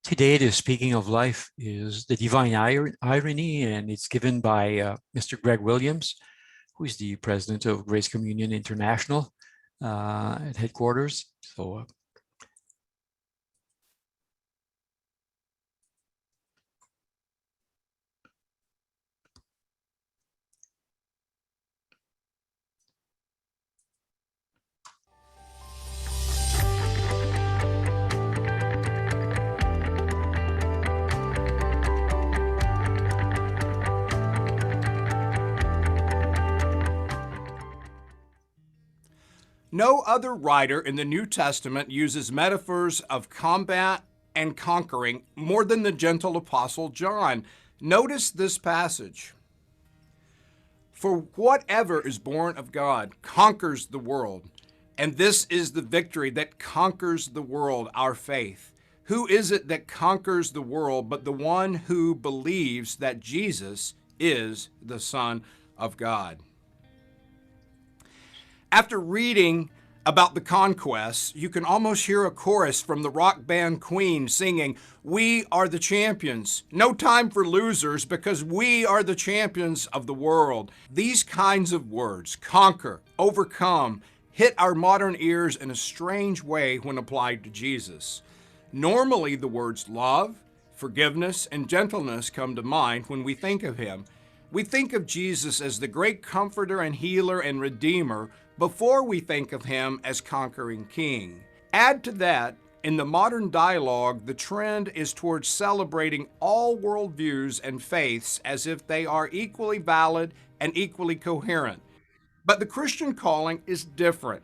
Today, the Speaking of Life is the Divine Irony, and it's given by Mr. Greg Williams, who is the president of Grace Communion International at headquarters. So, No other writer in the New Testament uses metaphors of combat and conquering more than the gentle apostle John. Notice this passage. For whatever is born of God conquers the world, and this is the victory that conquers the world, our faith. Who is it that conquers the world but the one who believes that Jesus is the Son of God? After reading about the conquests, you can almost hear a chorus from the rock band Queen singing, "We are the champions. No time for losers because we are the champions of the world." These kinds of words, conquer, overcome, hit our modern ears in a strange way when applied to Jesus. Normally, the words love, forgiveness, and gentleness come to mind when we think of him. We think of Jesus as the great comforter and healer and redeemer before we think of him as conquering king. Add to that, in the modern dialogue, the trend is towards celebrating all worldviews and faiths as if they are equally valid and equally coherent. But the Christian calling is different.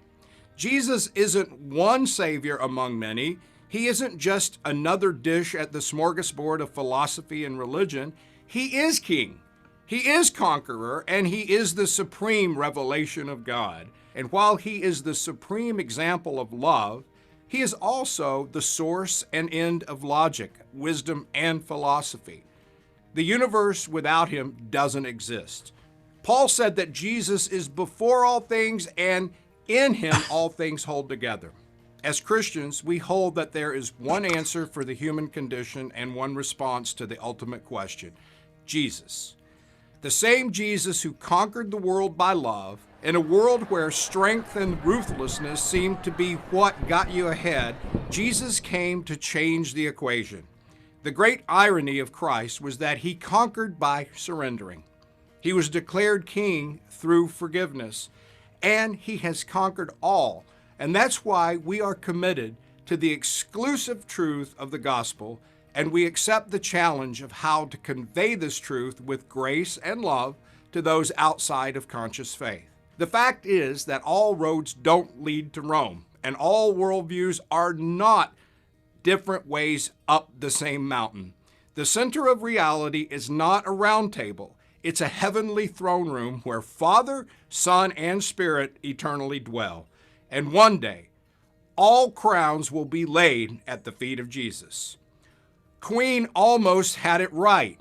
Jesus isn't one Savior among many. He isn't just another dish at the smorgasbord of philosophy and religion. He is King. He is conqueror, and he is the supreme revelation of God. And while he is the supreme example of love, he is also the source and end of logic, wisdom, and philosophy. The universe without him doesn't exist. Paul said that Jesus is before all things, and in him all things hold together. As Christians, we hold that there is one answer for the human condition and one response to the ultimate question: Jesus. The same Jesus who conquered the world by love, in a world where strength and ruthlessness seemed to be what got you ahead, Jesus came to change the equation. The great irony of Christ was that he conquered by surrendering. He was declared king through forgiveness, and he has conquered all. And that's why we are committed to the exclusive truth of the gospel, and we accept the challenge of how to convey this truth with grace and love to those outside of conscious faith. The fact is that all roads don't lead to Rome, and all worldviews are not different ways up the same mountain. The center of reality is not a round table. It's a heavenly throne room where Father, Son, and Spirit eternally dwell. And one day, all crowns will be laid at the feet of Jesus. Queen almost had it right.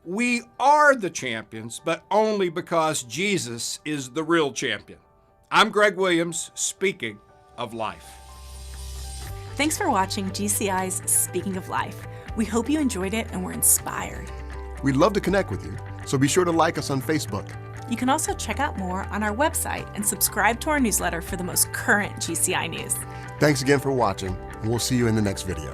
We are the champions, but only because Jesus is the real champion. I'm Greg Williams, speaking of life. Thanks for watching GCI's Speaking of Life. We hope you enjoyed it and were inspired. We'd love to connect with you, so be sure to like us on Facebook. You can also check out more on our website and subscribe to our newsletter for the most current GCI news. Thanks again for watching, and we'll see you in the next video.